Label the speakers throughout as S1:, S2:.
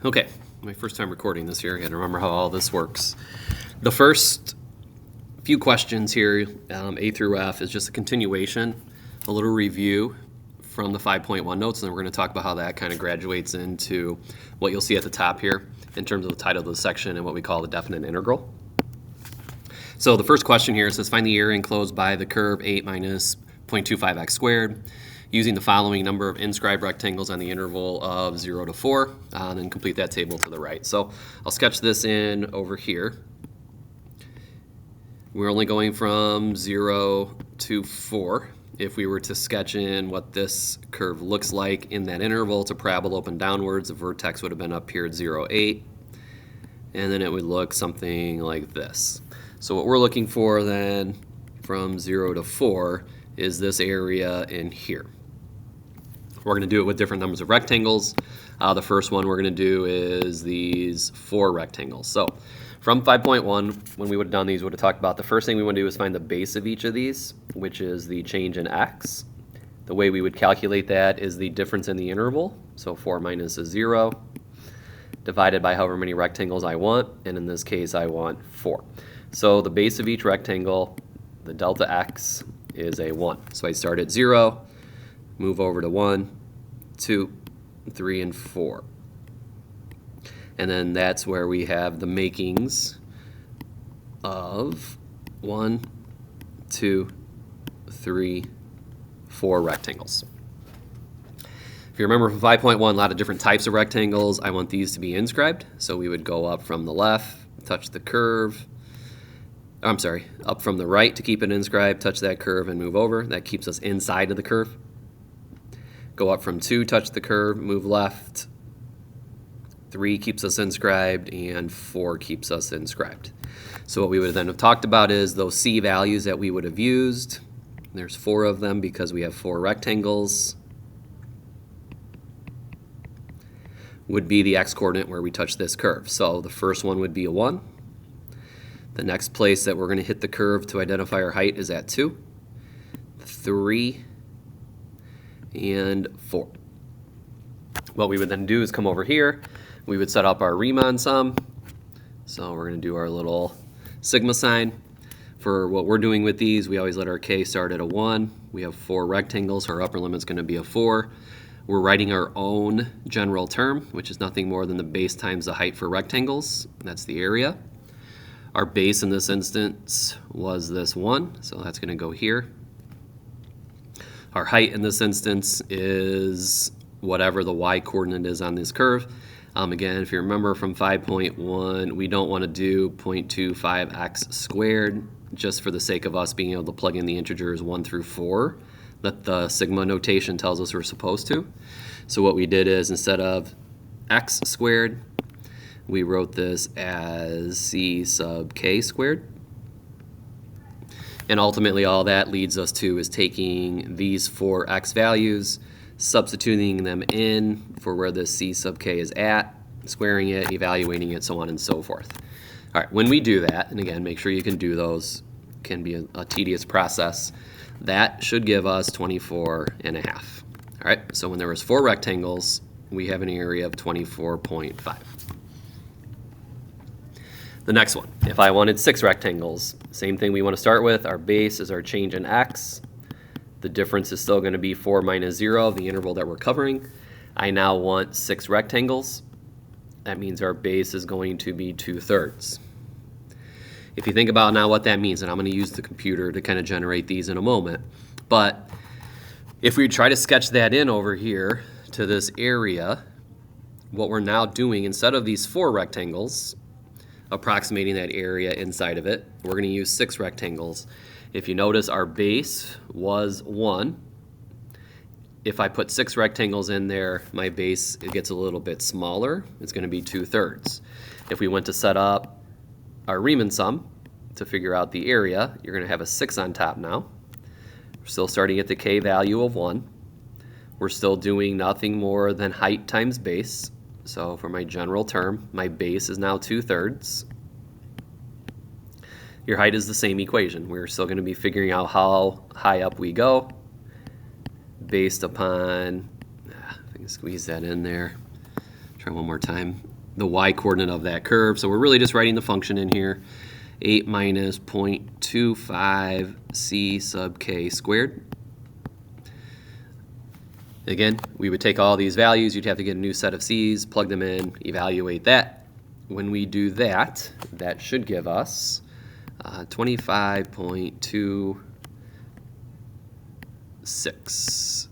S1: Okay, my first time recording this here. I gotta remember how all this works. The first few questions here, A through F, is just a continuation, a little review from the 5.1 notes, and then we're going to talk about how that kind of graduates into what you'll see at the top here in terms of the title of the section and what we call the definite integral. So the first question here says, find the area enclosed by the curve 8 minus 0.25x squared using the following number of inscribed rectangles on the interval of 0 to 4, and then complete that table to the right. So I'll sketch this in over here. We're only going from 0 to 4. If we were to sketch in what this curve looks like in that interval, it's a parabola open downwards. The vertex would have been up here at 0, 8. And then it would look something like this. So what we're looking for then from 0 to 4 is this area in here. We're going to do it with different numbers of rectangles. The first one we're going to do is these 4 rectangles. So from 5.1, when we would have done these, we would have talked about the first thing we want to do is find the base of each of these, which is the change in x. The way we would calculate that is the difference in the interval, so 4 minus a 0, divided by however many rectangles I want, and in this case I want 4. So the base of each rectangle, the delta x, is a 1. So I start at 0, move over to 1, 2, 3, and 4. And then that's where we have the makings of 1, 2, 3, 4 rectangles. If you remember from 5.1, a lot of different types of rectangles. I want these to be inscribed. So we would go up from the left, touch the curve. I'm sorry, up from the right to keep it inscribed, touch that curve and move over. That keeps us inside of the curve. Go up from 2, touch the curve, move left. 3 keeps us inscribed, and 4 keeps us inscribed. So what we would then have talked about is those C values that we would have used. There's 4 of them because we have 4 rectangles. Would be the x-coordinate where we touch this curve. So the first one would be a 1. The next place that we're going to hit the curve to identify our height is at 2, 3, and 4. What we would then do is come over here. We would set up our Riemann sum. So we're going to do our little sigma sign. For what we're doing with these, we always let our k start at a 1. We have 4 rectangles, so our upper limit's going to be a 4. We're writing our own general term, which is nothing more than the base times the height for rectangles. That's the area. Our base in this instance was this 1, so that's going to go here. Our height in this instance is whatever the y-coordinate is on this curve. Again, if you remember from 5.1, we don't want to do 0.25x squared just for the sake of us being able to plug in the integers 1 through 4 that the sigma notation tells us we're supposed to. So what we did is instead of x squared, we wrote this as c sub k squared. And ultimately all that leads us to is taking these 4 x values, substituting them in for where this c sub k is at, squaring it, evaluating it, so on and so forth. All right, when we do that, and again, make sure you can do those, can be a tedious process, that should give us 24.5. All right, so when there was 4 rectangles, we have an area of 24.5. The next one, if I wanted 6 rectangles, same thing we want to start with. Our base is our change in x. The difference is still going to be 4 minus 0, the interval that we're covering. I now want 6 rectangles. That means our base is going to be 2/3. If you think about now what that means, and I'm going to use the computer to kind of generate these in a moment, but if we try to sketch that in over here to this area, what we're now doing, instead of these 4 rectangles, approximating that area inside of it, we're going to use 6 rectangles. If you notice, our base was 1. If I put 6 rectangles in there, my base, it gets a little bit smaller. It's going to be 2/3. If we went to set up our Riemann sum to figure out the area, you're going to have a 6 on top now. We're still starting at the k value of 1. We're still doing nothing more than height times base. So for my general term, my base is now 2/3. Your height is the same equation. We're still going to be figuring out how high up we go based upon, if I can squeeze that in there, try one more time. the y-coordinate of that curve. So we're really just writing the function in here, 8 minus 0.25 c sub k squared. Again, we would take all these values, you'd have to get a new set of c's, plug them in, evaluate that. When we do that, that should give us 25.26.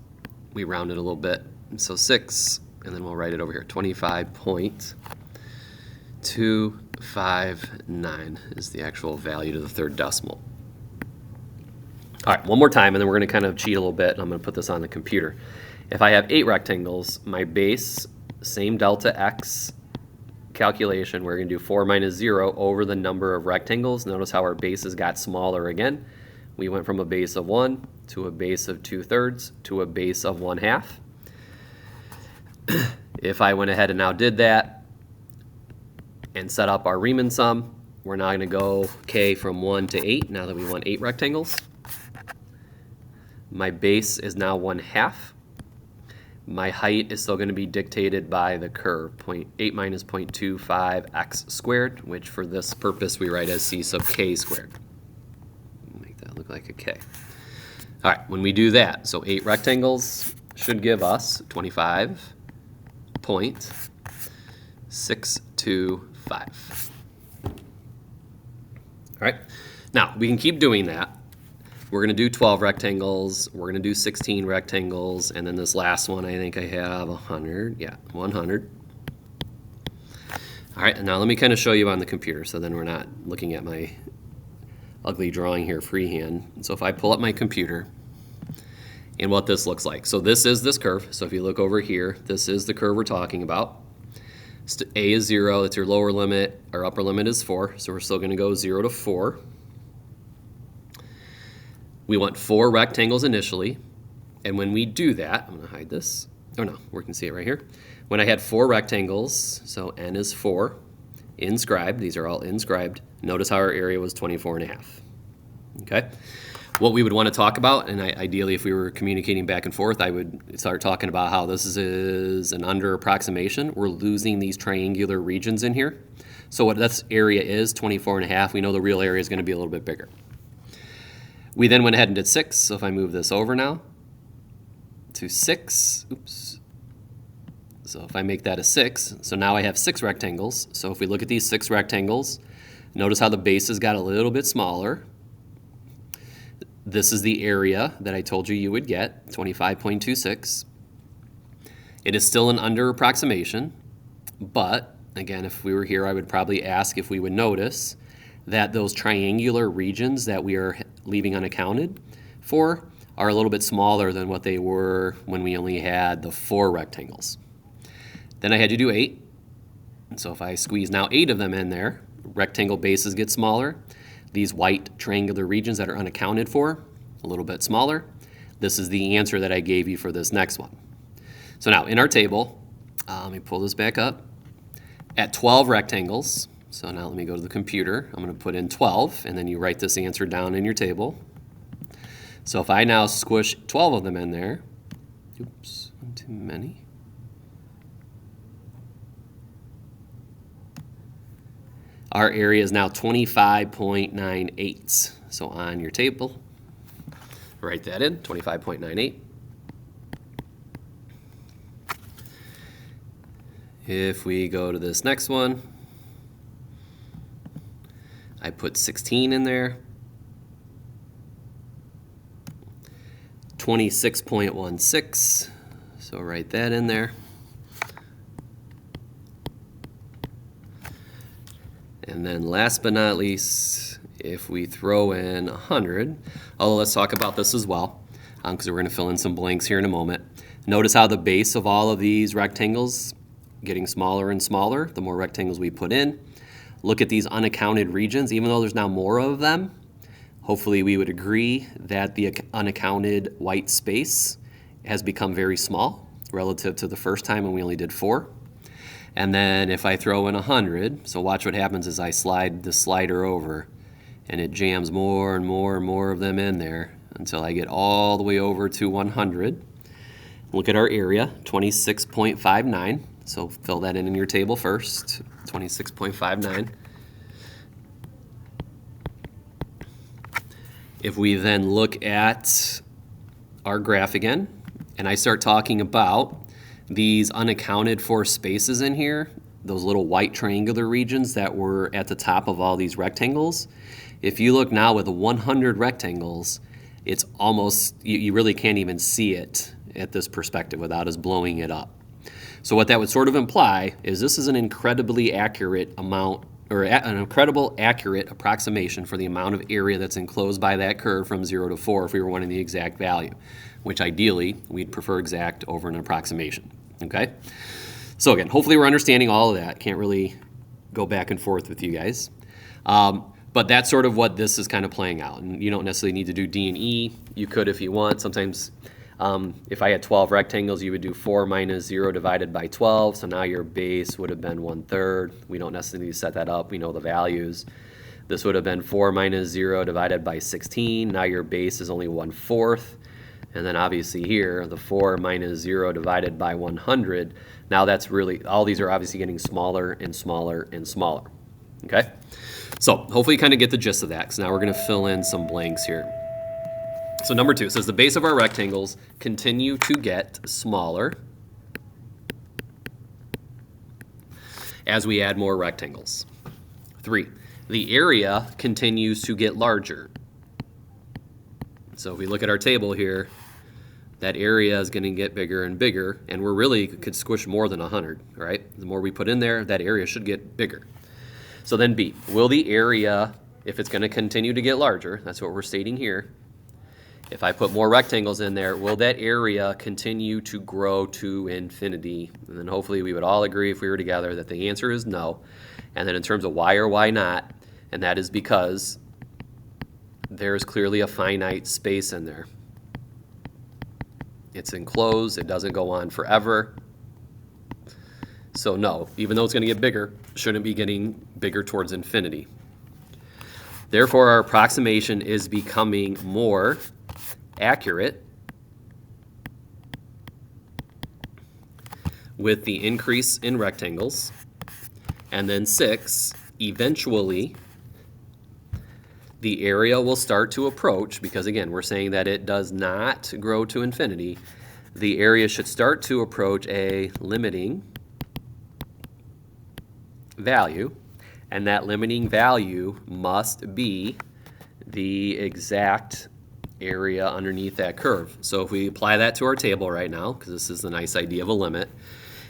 S1: We round it a little bit, so 6, and then we'll write it over here. 25.259 is the actual value to the third decimal. All right, one more time, and then we're going to kind of cheat a little bit, and I'm going to put this on the computer. If I have 8 rectangles, my base, same delta x calculation, we're going to do 4 minus 0 over the number of rectangles. Notice how our bases got smaller again. We went from a base of 1 to a base of 2/3 to a base of 1/2. If I went ahead and now did that and set up our Riemann sum, we're now going to go k from 1 to 8 now that we want 8 rectangles. My base is now 1/2. My height is still going to be dictated by the curve, 8 minus 0.25 x squared, which for this purpose we write as c sub k squared. Make that look like a k. All right, when we do that, so 8 rectangles should give us 25.625. All right, now we can keep doing that. We're going to do 12 rectangles, we're going to do 16 rectangles, and then this last one I think I have 100. Yeah, 100. All right, and now let me kind of show you on the computer so then we're not looking at my ugly drawing here freehand. So if I pull up my computer and what this looks like. So this is this curve. So if you look over here, this is the curve we're talking about. A is 0, it's your lower limit, our upper limit is 4, so we're still going to go 0 to 4. We want 4 rectangles initially, and when we do that, I'm going to hide this. Oh no, we can see it right here. When I had 4 rectangles, so n is 4, inscribed, these are all inscribed, notice how our area was 24.5. Okay? What we would want to talk about, and ideally if we were communicating back and forth, I would start talking about how this is an under approximation. We're losing these triangular regions in here. So what this area is, 24.5, we know the real area is going to be a little bit bigger. We then went ahead and did 6, so if I move this over now to 6, oops. So if I make that a 6, so now I have 6 rectangles. So if we look at these 6 rectangles, notice how the bases got a little bit smaller. This is the area that I told you would get, 25.26. It is still an under approximation, but again, if we were here, I would probably ask if we would notice that those triangular regions that we are leaving unaccounted for are a little bit smaller than what they were when we only had the 4 rectangles. Then I had to do 8. And so if I squeeze now 8 of them in there, rectangle bases get smaller. These white triangular regions that are unaccounted for, a little bit smaller. This is the answer that I gave you for this next one. So now in our table, let me pull this back up. At 12 rectangles, so now let me go to the computer. I'm going to put in 12, and then you write this answer down in your table. So if I now squish 12 of them in there, oops, one too many. Our area is now 25.98. So on your table, write that in, 25.98. If we go to this next one, I put 16 in there, 26.16, so write that in there. And then last but not least, if we throw in 100, although let's talk about this as well, because we're going to fill in some blanks here in a moment. Notice how the base of all of these rectangles getting smaller and smaller the more rectangles we put in. Look at these unaccounted regions, even though there's now more of them. Hopefully we would agree that the unaccounted white space has become very small relative to the first time when we only did 4. And then if I throw in 100, so watch what happens as I slide the slider over, and it jams more and more and more of them in there until I get all the way over to 100. Look at our area, 26.59. So fill that in your table first, 26.59. If we then look at our graph again, and I start talking about these unaccounted for spaces in here, those little white triangular regions that were at the top of all these rectangles, if you look now with 100 rectangles, it's almost, you really can't even see it at this perspective without us blowing it up. So what that would sort of imply is this is an incredibly accurate amount, or an incredible accurate approximation for the amount of area that's enclosed by that curve from 0 to 4 if we were wanting the exact value, which ideally we'd prefer exact over an approximation, okay? So again, hopefully we're understanding all of that. Can't really go back and forth with you guys. But that's sort of what this is kind of playing out. And you don't necessarily need to do D and E. You could if you want. Sometimes if I had 12 rectangles, you would do 4 minus 0 divided by 12. So now your base would have been 1/3. We don't necessarily need to set that up. We know the values. This would have been 4 minus 0 divided by 16. Now your base is only 1/4. And then obviously here, the 4 minus 0 divided by 100. Now that's really, all these are obviously getting smaller and smaller and smaller. Okay? So hopefully you kind of get the gist of that, because now we're going to fill in some blanks here. So number 2 says the base of our rectangles continue to get smaller as we add more rectangles. 3, the area continues to get larger. So if we look at our table here, that area is going to get bigger and bigger, and we're really could squish more than 100, right? The more we put in there, that area should get bigger. So then B, will the area, if it's going to continue to get larger, that's what we're stating here, if I put more rectangles in there, will that area continue to grow to infinity? And then hopefully we would all agree if we were together that the answer is no. And then in terms of why or why not, and that is because there's clearly a finite space in there. It's enclosed, it doesn't go on forever. So no, even though it's going to get bigger, shouldn't be getting bigger towards infinity. Therefore, our approximation is becoming more accurate with the increase in rectangles. And then 6, eventually, the area will start to approach, because again, we're saying that it does not grow to infinity. The area should start to approach a limiting value, and that limiting value must be the exact area underneath that curve. So if we apply that to our table right now, because this is the nice idea of a limit,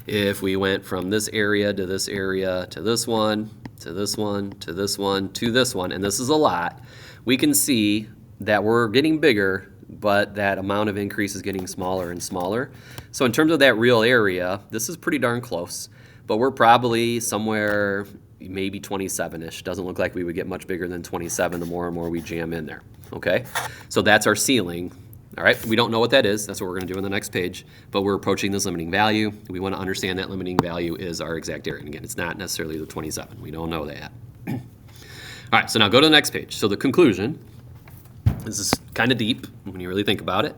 S1: if we went from this area to this area to this one, to this one, to this one, to this one, and this is a lot, we can see that we're getting bigger, but that amount of increase is getting smaller and smaller. So in terms of that real area, this is pretty darn close, but we're probably somewhere maybe 27-ish. Doesn't look like we would get much bigger than 27 the more and more we jam in there, okay? So that's our ceiling. All right, we don't know what that is. That's what we're going to do on the next page, but we're approaching this limiting value. We want to understand that limiting value is our exact area. And again, it's not necessarily the 27. We don't know that. All right, so now go to the next page. So the conclusion, this is kind of deep when you really think about it.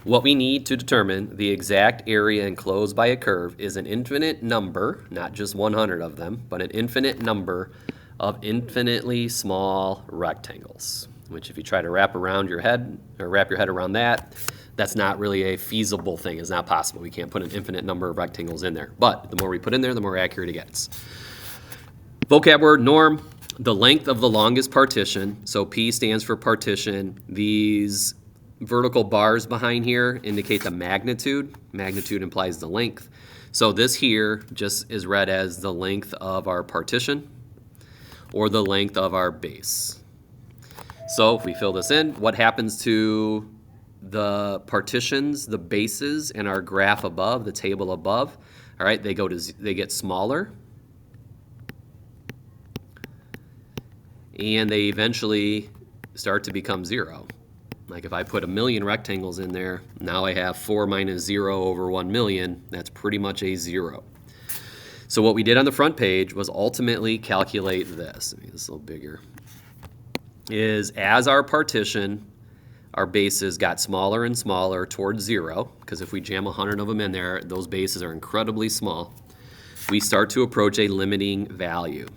S1: What we need to determine the exact area enclosed by a curve is an infinite number, not just 100 of them, but an infinite number of infinitely small rectangles, which if you try to wrap around your head, or wrap your head around that, that's not really a feasible thing. It's not possible. We can't put an infinite number of rectangles in there. But the more we put in there, the more accurate it gets. Vocab word, norm, the length of the longest partition. So P stands for partition. These vertical bars behind here indicate the magnitude. Magnitude implies the length. So this here just is read as the length of our partition or the length of our base. So if we fill this in, what happens to the partitions, the bases in our graph above, the table above? All right, they get smaller, and they eventually start to become 0. Like if I put 1,000,000 rectangles in there, now I have 4 minus 0 over 1,000,000. That's pretty much a 0. So what we did on the front page was ultimately calculate this. Let me make this a little bigger. Is as our partition, our bases got smaller and smaller towards 0, because if we jam 100 of them in there, those bases are incredibly small. we start to approach a limiting value.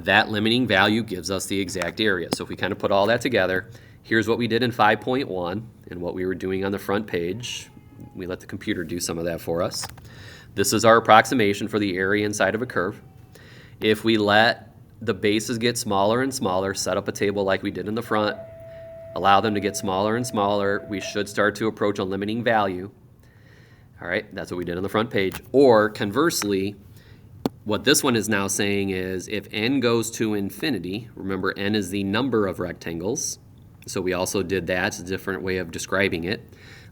S1: That limiting value gives us the exact area. So if we kind of put all that together, here's what we did in 5.1 and what we were doing on the front page. We let the computer do some of that for us. This is our approximation for the area inside of a curve. If we let the bases get smaller and smaller, set up a table like we did in the front, allow them to get smaller and smaller, we should start to approach a limiting value. All right, that's what we did on the front page. Or conversely, what this one is now saying is if n goes to infinity, remember n is the number of rectangles, so we also did that. It's a different way of describing it.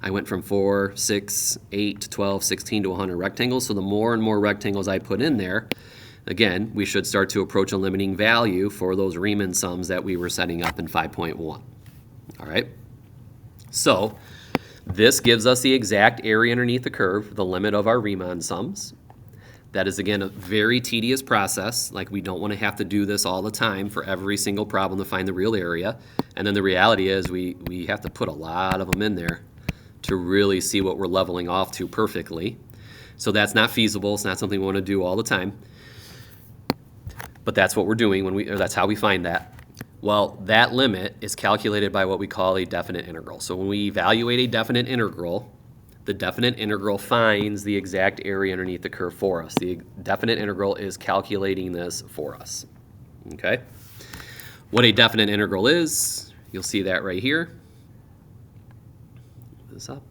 S1: I went from 4, 6, 8, 12, 16 to 100 rectangles, so the more and more rectangles I put in there, again, we should start to approach a limiting value for those Riemann sums that we were setting up in 5.1. All right? So this gives us the exact area underneath the curve, the limit of our Riemann sums. That is, again, a very tedious process. Like, we don't want to have to do this all the time for every single problem to find the real area. And then the reality is we have to put a lot of them in there to really see what we're leveling off to perfectly. So that's not feasible. It's not something we want to do all the time. But that's what we're doing or that's how we find that. Well, that limit is calculated by what we call a definite integral. So when we evaluate a definite integral, the definite integral finds the exact area underneath the curve for us. The definite integral is calculating this for us. Okay? What a definite integral is, you'll see that right here. Move this up.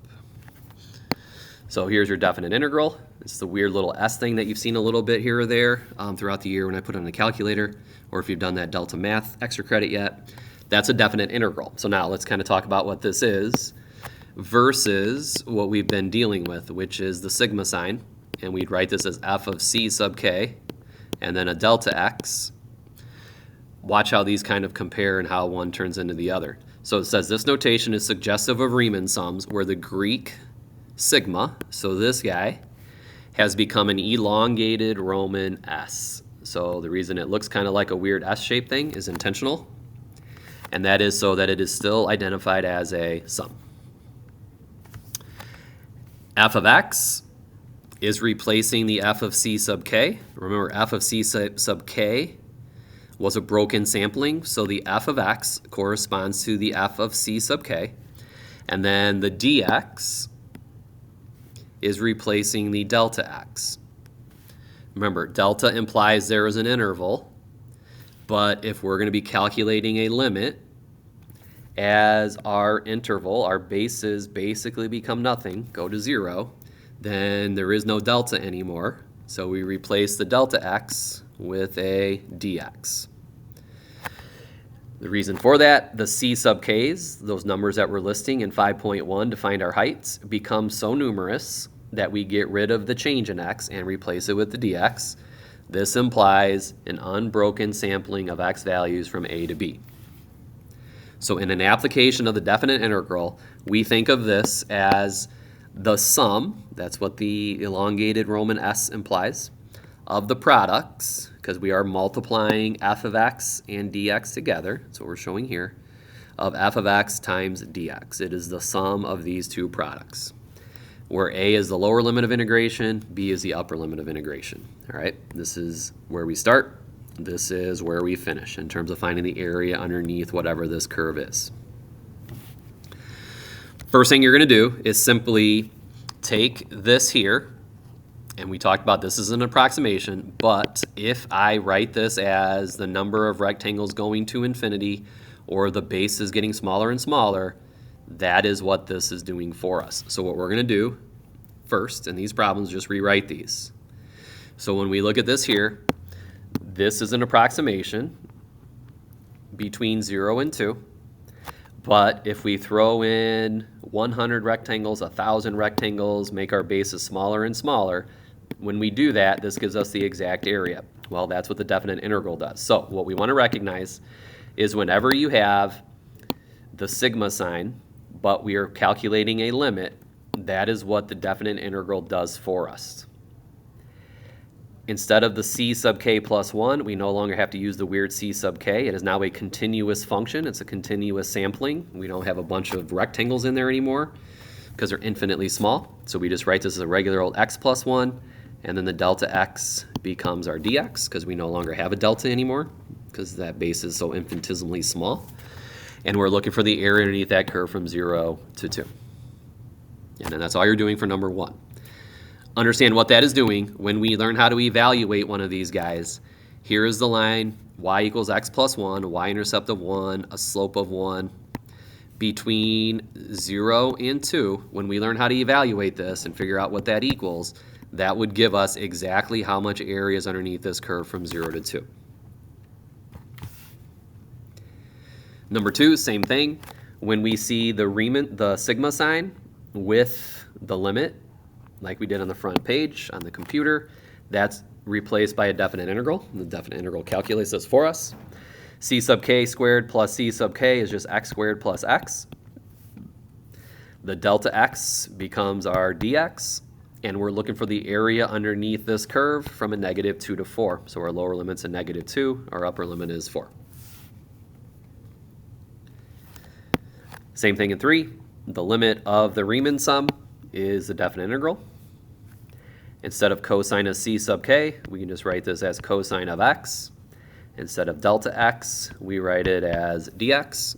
S1: So here's your definite integral. It's the weird little S thing that you've seen a little bit here or there throughout the year when I put it on the calculator, or if you've done that Delta Math extra credit yet. That's a definite integral. So now let's kind of talk about what this is versus what we've been dealing with, which is the sigma sign. And we'd write this as f of c sub k and then a delta x. Watch how these kind of compare and how one turns into the other. So it says this notation is suggestive of Riemann sums where the Greek sigma, so this guy, has become an elongated Roman S. So the reason it looks kind of like a weird S-shaped thing is intentional, and that is so that it is still identified as a sum. F of x is replacing the f of c sub k. Remember, f of c sub k was a broken sampling, so the f of x corresponds to the f of c sub k, and then the dx is replacing the delta x. Remember, delta implies there is an interval, but if we're going to be calculating a limit, as our interval, our bases basically become nothing, go to 0, then there is no delta anymore. So we replace the delta x with a dx. The reason for that, the c sub k's, those numbers that we're listing in 5.1 to find our heights, become so numerous that we get rid of the change in x and replace it with the dx. This implies an unbroken sampling of x values from a to b. So in an application of the definite integral, we think of this as the sum, that's what the elongated Roman S implies, of the products, because we are multiplying f of x and dx together, that's what we're showing here, of f of x times dx. It is the sum of these two products, where a is the lower limit of integration, b is the upper limit of integration. All right, this is where we start. This is where we finish in terms of finding the area underneath whatever this curve is. First thing you're going to do is simply take this here, and we talked about this as an approximation, but if I write this as the number of rectangles going to infinity or the base is getting smaller and smaller, that is what this is doing for us. So what we're going to do first in these problems, just rewrite these. So when we look at this here, this is an approximation between 0 and 2. But if we throw in 100 rectangles, 1,000 rectangles, make our bases smaller and smaller, when we do that, this gives us the exact area. Well, that's what the definite integral does. So what we want to recognize is whenever you have the sigma sign, but we are calculating a limit, that is what the definite integral does for us. Instead of the c sub k plus 1, we no longer have to use the weird c sub k. It is now a continuous function. It's a continuous sampling. We don't have a bunch of rectangles in there anymore because they're infinitely small. So we just write this as a regular old x plus 1, And then the delta x becomes our dx, because we no longer have a delta anymore, because that base is so infinitesimally small. And we're looking for the area underneath that curve from 0 to 2. And then that's all you're doing for number 1. Understand what that is doing. When we learn how to evaluate one of these guys, here is the line, y equals x plus 1, a y-intercept of 1, a slope of 1. Between 0 and 2, when we learn how to evaluate this and figure out what that equals, that would give us exactly how much area is underneath this curve from 0 to 2. Number 2, same thing. When we see the sigma sign with the limit, like we did on the front page on the computer, that's replaced by a definite integral. The definite integral calculates this for us. C sub k squared plus C sub k is just x squared plus x. The delta x becomes our dx, and we're looking for the area underneath this curve from a negative 2 to 4. So our lower limit's a negative 2, our upper limit is 4. Same thing in 3. The limit of the Riemann sum is the definite integral. Instead of cosine of c sub k, we can just write this as cosine of x. Instead of delta x, we write it as dx.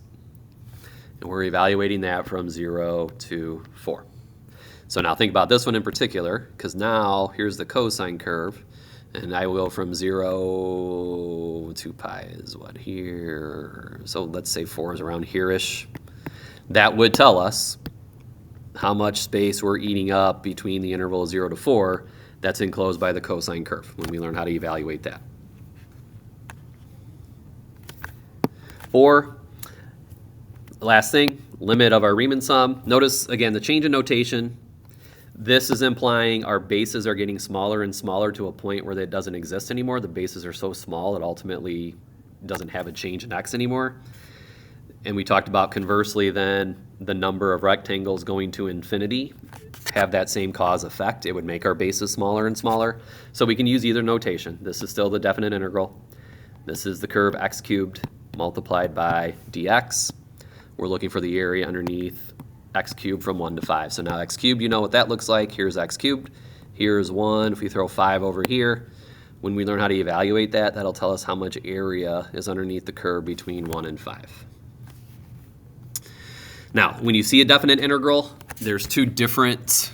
S1: And we're evaluating that from 0 to 4. So now think about this one in particular, because now here's the cosine curve. And I will from 0 to pi is what here. So let's say 4 is around here-ish. That would tell us how much space we're eating up between the interval 0 to 4 that's enclosed by the cosine curve when we learn how to evaluate that. Or, last thing, limit of our Riemann sum. Notice, again, the change in notation. This is implying our bases are getting smaller and smaller to a point where it doesn't exist anymore. The bases are so small it ultimately doesn't have a change in x anymore. And we talked about conversely then the number of rectangles going to infinity have that same cause effect. It would make our bases smaller and smaller. So we can use either notation. This is still the definite integral. This is the curve x cubed multiplied by dx. We're looking for the area underneath x cubed from 1 to 5. So now x cubed, you know what that looks like. Here's x cubed. Here's 1. If we throw 5 over here, when we learn how to evaluate that, that'll tell us how much area is underneath the curve between 1 and 5. Now, when you see a definite integral, there's two different,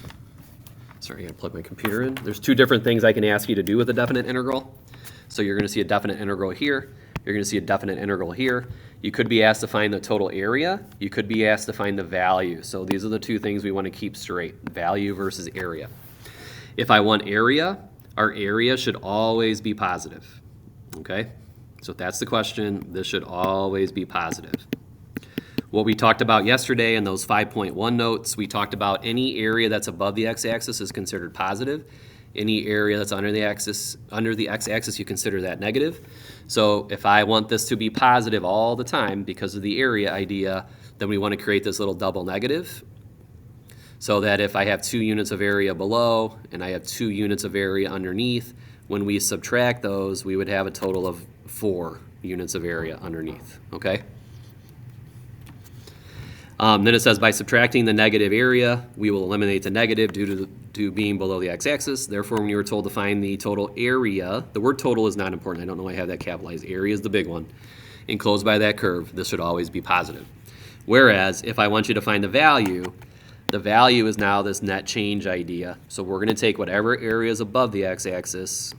S1: sorry, I gotta plug my computer in. There's two different things I can ask you to do with a definite integral. So you're gonna see a definite integral here. You're gonna see a definite integral here. You could be asked to find the total area. You could be asked to find the value. So these are the two things we wanna keep straight, value versus area. If I want area, our area should always be positive, okay? So if that's the question, this should always be positive. What we talked about yesterday in those 5.1 notes, we talked about any area that's above the x-axis is considered positive. Any area that's under the x-axis, you consider that negative. So if I want this to be positive all the time because of the area idea, then we want to create this little double negative so that if I have 2 units of area below and I have 2 units of area underneath, when we subtract those, we would have a total of 4 units of area underneath, okay? Then it says by subtracting the negative area, we will eliminate the negative due to being below the x-axis. Therefore, when you were told to find the total area, the word total is not important. I don't know why I have that capitalized. Area is the big one. Enclosed by that curve, this should always be positive. Whereas, if I want you to find the value is now this net change idea. So we're going to take whatever area is above the x-axis,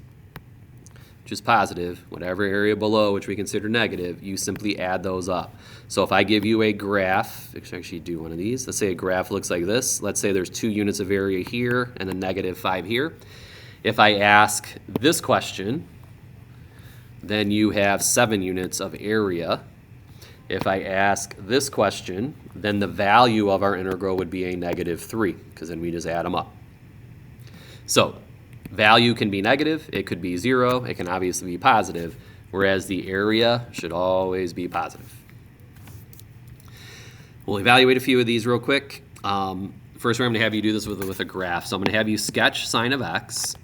S1: which is positive, whatever area below, which we consider negative, you simply add those up. So if I give you a graph, let's actually do one of these. Let's say a graph looks like this. Let's say there's 2 units of area here and a negative 5 here. If I ask this question, then you have 7 units of area. If I ask this question, then the value of our integral would be a negative 3, because then we just add them up. So value can be negative, it could be 0, it can obviously be positive, whereas the area should always be positive. We'll evaluate a few of these real quick. First, we're going to have you do this with a graph. So I'm going to have you sketch sine of x.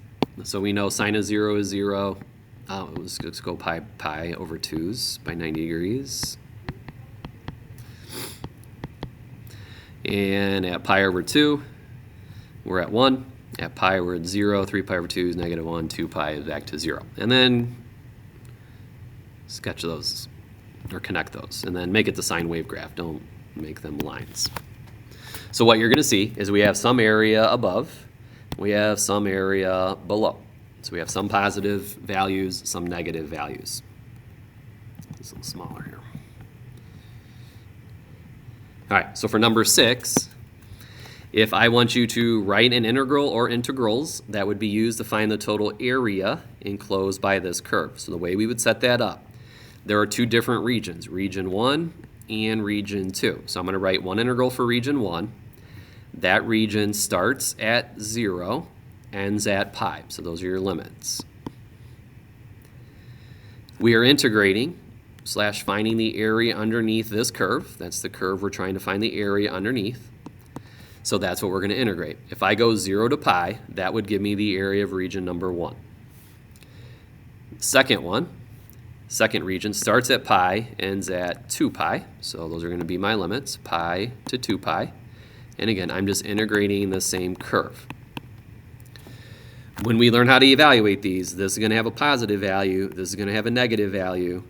S1: So we know sine of 0 is 0. Let's go pi over 2's by 90 degrees. And at pi over 2, we're at 1. At pi, we're at 0. 3 pi over 2 is negative 1. 2 pi is back to 0. And then sketch those, or connect those, and then make it the sine wave graph. Don't make them lines. So what you're going to see is we have some area above, we have some area below. So we have some positive values, some negative values. It's a little smaller here. All right, so for number 6, if I want you to write an integral or integrals, that would be used to find the total area enclosed by this curve. So the way we would set that up, there are 2 different regions, region 1 and region 2. So I'm going to write one integral for region 1. That region starts at 0, ends at pi. So those are your limits. We are integrating / finding the area underneath this curve. That's the curve we're trying to find the area underneath. So that's what we're going to integrate. If I go 0 to pi, that would give me the area of region number 1. Second region starts at pi, ends at 2 pi. So those are going to be my limits, pi to 2 pi. And again, I'm just integrating the same curve. When we learn how to evaluate these, this is going to have a positive value, this is going to have a negative value.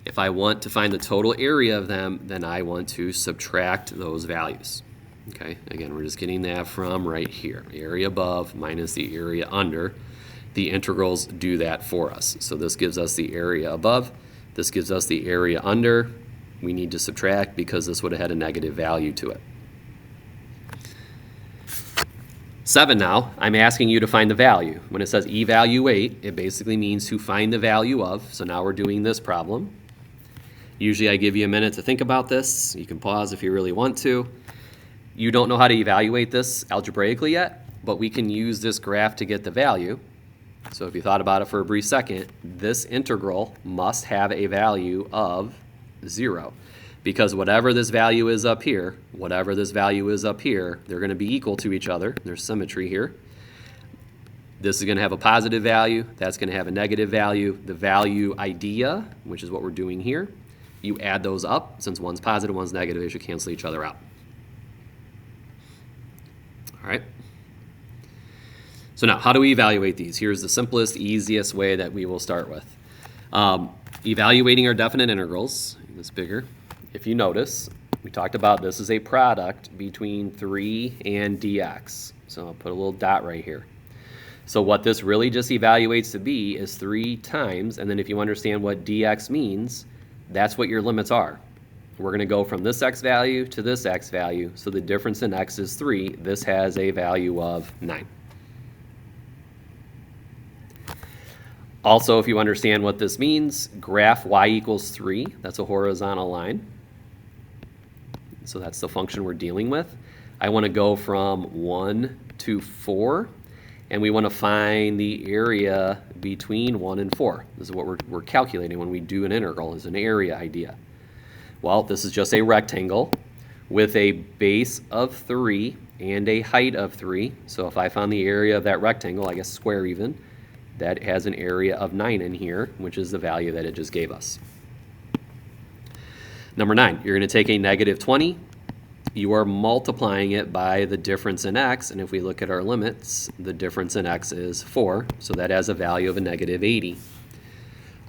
S1: If I want to find the total area of them, then I want to subtract those values. Okay, again, we're just getting that from right here. Area above minus the area under. The integrals do that for us. So this gives us the area above. This gives us the area under. We need to subtract because this would have had a negative value to it. 7 now, I'm asking you to find the value. When it says evaluate, it basically means to find the value of. So now we're doing this problem. Usually I give you a minute to think about this. You can pause if you really want to. You don't know how to evaluate this algebraically yet, but we can use this graph to get the value. So if you thought about it for a brief second, this integral must have a value of 0. Because whatever this value is up here, whatever this value is up here, they're going to be equal to each other. There's symmetry here. This is going to have a positive value. That's going to have a negative value. The value idea, which is what we're doing here, you add those up. Since one's positive, one's negative, they should cancel each other out. All right. So now, how do we evaluate these? Here's the simplest, easiest way that we will start with. Evaluating our definite integrals. This bigger. If you notice, we talked about this is a product between 3 and dx. So I'll put a little dot right here. So what this really just evaluates to be is 3 times, and then if you understand what dx means, that's what your limits are. We're going to go from this x value to this x value, so the difference in x is 3. This has a value of 9. Also, if you understand what this means, graph y equals 3. That's a horizontal line. So that's the function we're dealing with. I want to go from 1 to 4, and we want to find the area between 1 and 4. This is what we're calculating when we do an integral, is an area idea. Well, this is just a rectangle with a base of 3 and a height of 3. So if I found the area of that rectangle, I guess square even, that has an area of 9 in here, which is the value that it just gave us. Number 9, you're going to take a negative 20. You are multiplying it by the difference in x, and if we look at our limits, the difference in x is 4, so that has a value of a negative 80.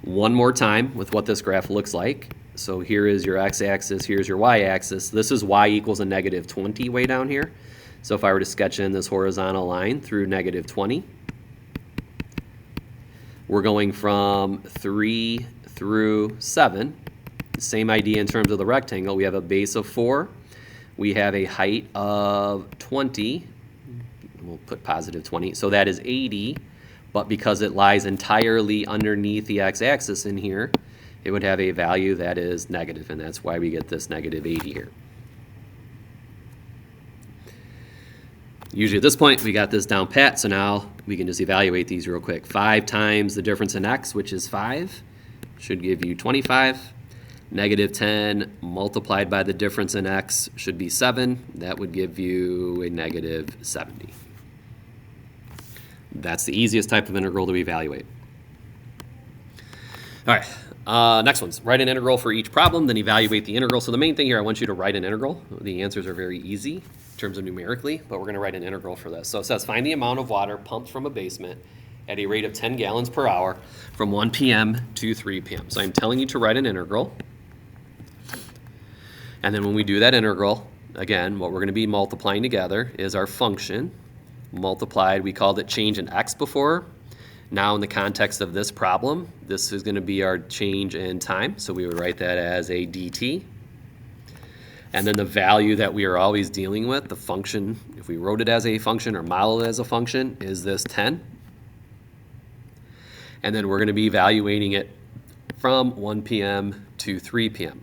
S1: One more time with what this graph looks like. So here is your x-axis, here's your y-axis. This is y equals a negative 20 way down here. So if I were to sketch in this horizontal line through negative 20, we're going from 3 through 7. Same idea in terms of the rectangle. We have a base of 4. We have a height of 20. We'll put positive 20. So that is 80. But because it lies entirely underneath the x-axis in here, it would have a value that is negative, and that's why we get this negative 80 here. Usually at this point, we got this down pat, so now we can just evaluate these real quick. 5 times the difference in x, which is 5, should give you 25. Negative 10 multiplied by the difference in x should be 7. That would give you a negative 70. That's the easiest type of integral to evaluate. All right, next one's write an integral for each problem, then evaluate the integral. So the main thing here, I want you to write an integral. The answers are very easy. in terms of numerically, but we're going to write an integral for this. So it says find the amount of water pumped from a basement at a rate of 10 gallons per hour from 1 p.m. to 3 p.m. So I'm telling you to write an integral. And then when we do that integral, again, what we're going to be multiplying together is our function multiplied. We called it change in x before. Now in the context of this problem, this is going to be our change in time. So we would write that as a dt. And then the value that we are always dealing with, the function, if we wrote it as a function or modeled it as a function, is this 10. And then we're going to be evaluating it from 1 p.m. to 3 p.m.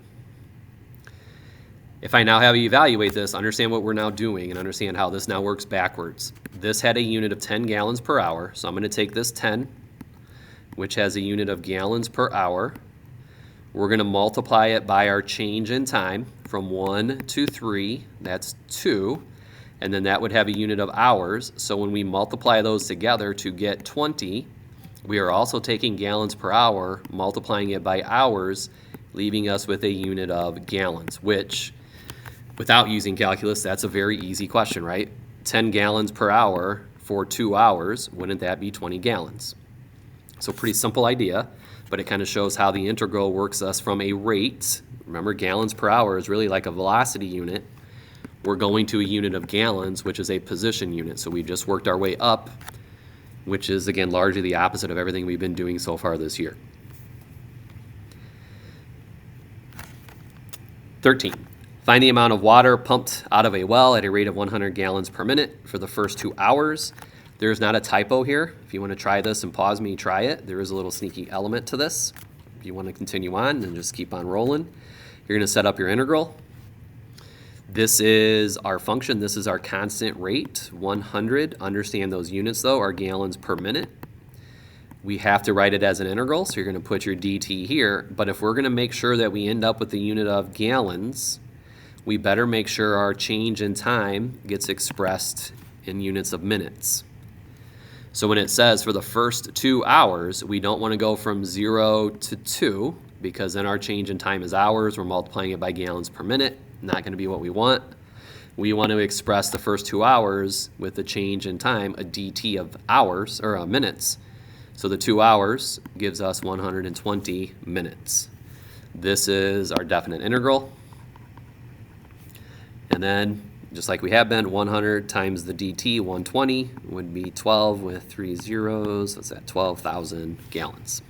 S1: If I now have you evaluate this, understand what we're now doing and understand how this now works backwards. This had a unit of 10 gallons per hour, so I'm going to take this 10, which has a unit of gallons per hour. We're going to multiply it by our change in time from 1 to 3, that's 2, and then that would have a unit of hours. So when we multiply those together to get 20, we are also taking gallons per hour, multiplying it by hours, leaving us with a unit of gallons, which, without using calculus, that's a very easy question, right? 10 gallons per hour for 2 hours, wouldn't that be 20 gallons? So pretty simple idea, but it kind of shows how the integral works us from a rate. Remember, gallons per hour is really like a velocity unit. We're going to a unit of gallons, which is a position unit. So we just worked our way up, which is, again, largely the opposite of everything we've been doing so far this year. 13. Find the amount of water pumped out of a well at a rate of 100 gallons per minute for the first 2 hours. There's not a typo here. If you want to try this and pause me, try it. There is a little sneaky element to this. If you want to continue on, then just keep on rolling. You're going to set up your integral. This is our function. This is our constant rate, 100. Understand those units, though, are gallons per minute. We have to write it as an integral, so you're going to put your dt here. But if we're going to make sure that we end up with the unit of gallons, we better make sure our change in time gets expressed in units of minutes. So when it says for the first 2 hours, we don't want to go from 0 to 2, because then our change in time is hours. We're multiplying it by gallons per minute. Not going to be what we want. We want to express the first 2 hours with the change in time, a dt of hours, or minutes. So the 2 hours gives us 120 minutes. This is our definite integral. And then, just like we have been, 100 times the dt, 120, would be 12 with 3 zeros. What's that? 12,000 gallons.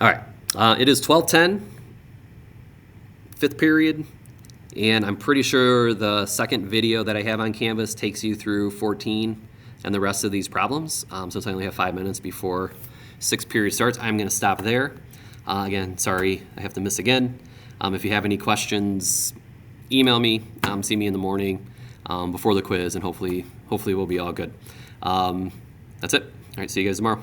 S1: All right, it is 12:10, 5th period, and I'm pretty sure the second video that I have on Canvas takes you through 14 and the rest of these problems. Since I only have 5 minutes before 6th period starts, I'm going to stop there. Again, sorry, I have to miss again. If you have any questions, email me, see me in the morning before the quiz, and hopefully we'll be all good. That's it. All right, see you guys tomorrow.